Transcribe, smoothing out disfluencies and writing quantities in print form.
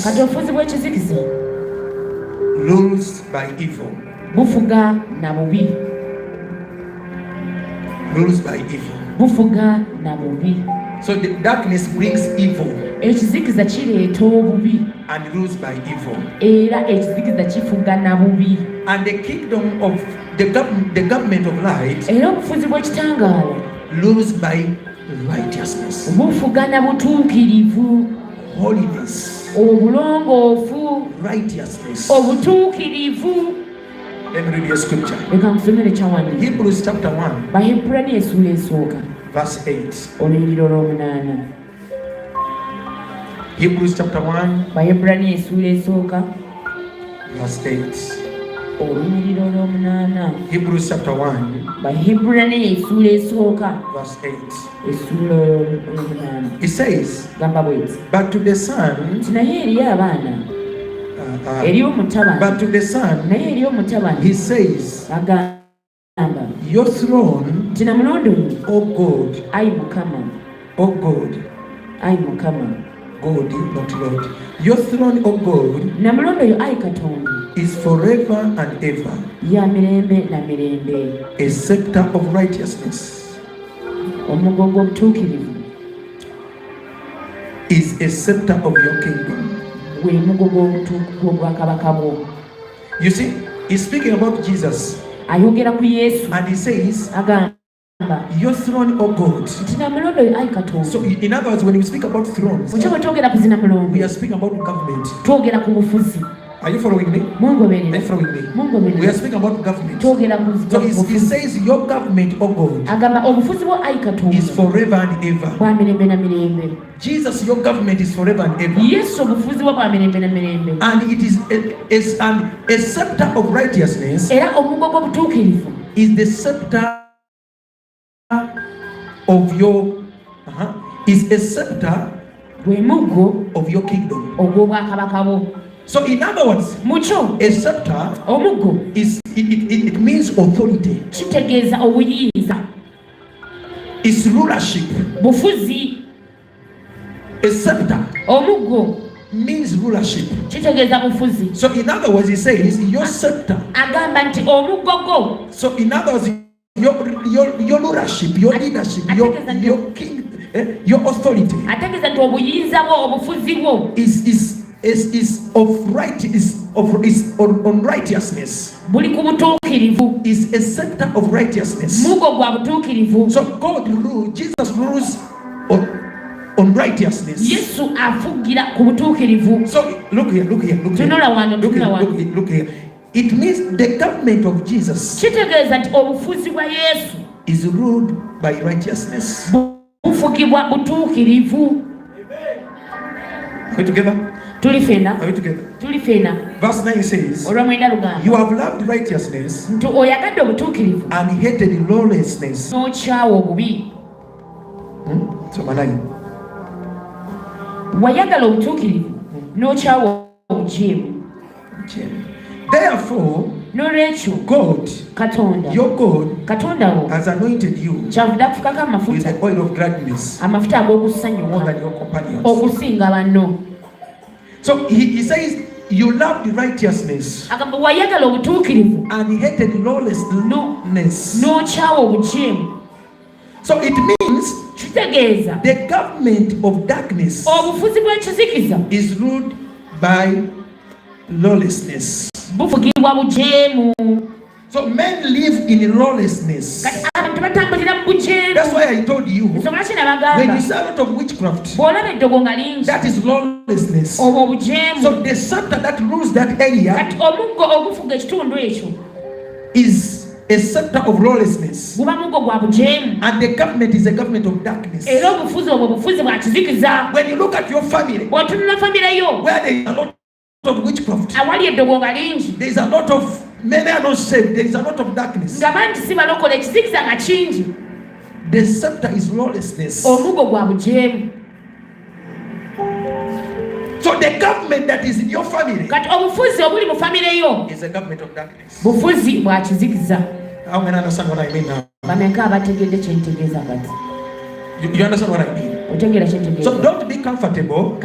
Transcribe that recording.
kati obufuzi bw'ekizikiza rules by evil. bufuga na bubi. Rules by evil. Bufuga na bubi. So the darkness brings evil. Ekizikiza kireeta obubi. And rules by evil. Era ekizikiza kifuga na bubi. And the kingdom of the government of light. Era obufuzi bw'ekitangaala rules by righteousness. Bufuga na butuukirivu. Holiness. Obulongoofu. Righteousness. Obutuukirivu. Let me read your scripture. Leka nkusomere kyawandiika. Hebrews chapter 1. Bahebulani essuula esooka. Verse 8. Oluyiriro olw'omunaana. Hebrews chapter 1. Bahebulani essuula esooka. Verse 8. Oluyiriro olw'omunaana. Hebrews chapter 1. Bahebulani essuula esooka. Verse 8. Essuula olw'omunaana. It says, gamba bweti. But to the Son. Naye eri abaana. Eri omutabani. But to the Son. Naye eri omutabani. He says, agamba. Your throne, tina mulondo, O God, ayi Mukama, O God, ayi Mukama, God, not Lord. Your throne, O God, na mulondo yo ayi Katonda, is forever and ever, ya mirembe na mirembe, a scepter of righteousness, omugongo obutuukirivu, is a scepter of your kingdom. gwe mugongo obutuukirivu obwakabaka bwo. You see, he's speaking about Jesus. Ayogera ku Yesu. And he says, agamba, your throne, O God. tina mulondo yo ayi Katonda. So in other words, when we speak about thrones, we are speaking about government. twogera ku bufuzi. Are you following me? Are you following me? We are speaking about government. So he says your government, O God, is forever and ever. Jesus, your government is forever and ever. And it is a scepter of righteousness. Is the scepter of your is a scepter of your kingdom. So in other words, a scepter is it means authority. It's rulership. A scepter means rulership. So in other words, he says your scepter. So in other words, your rulership, your leadership, your king, your authority is on righteousness. Is a scepter of righteousness. So God rules, Jesus rules on righteousness. So look here. It means the government of Jesus is ruled by righteousness. Are we together? Are we together? Verse 9 says, you have loved righteousness and hated lawlessness. So manai. Therefore, God, your God, has anointed you with the oil of gladness more than your companions. So he says, you loved righteousness and hated lawlessness. So it means the government of darkness is ruled by lawlessness. So men live in lawlessness. That's why I told you, when you say a lot of witchcraft, that is lawlessness. So the scepter that rules that area is a scepter of lawlessness. And the government is a government of darkness. When you look at your family, where there is a lot of witchcraft, there is a lot of many are not saved, there is a lot of darkness. The scepter is lawlessness. So the government that is in your family is a government of darkness. How many understand what I mean now? You understand what I mean? So don't be comfortable